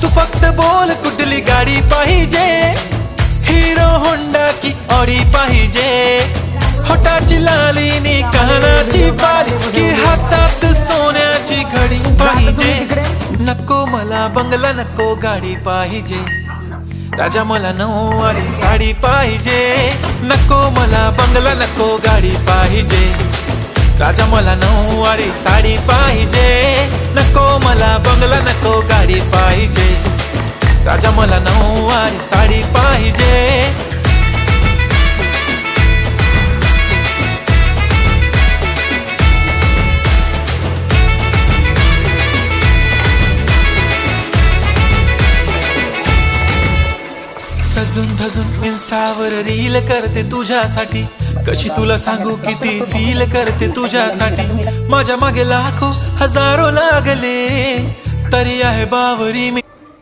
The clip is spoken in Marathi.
तू फक्त बोल कुठली गाडी पाहिजे, हिरो होंडा की ऑडी पाहिजे, होटाची लालीनी कानाची बाली की हातात सोन्याची घडी पाहिजे. नको मला बंगला नको गाडी पाहिजे, राजा मला नऊवारी साडी पाहिजे. नको मला बंगला नको गाडी पाहिजे, राजा मला नऊवारी साडी पाहिजे. नको मला बंगला नको गाडी पाहिजे, राजा मला नऊवारी साडी पाहिजे. सजून धजून इन्स्टावर रील करते तुझ्यासाठी, कशी तुला सांगू किती फील करते तुझ्यासाठी. माझ्या मागे लाखो हजारो लागले, तरी आहे बावरी मी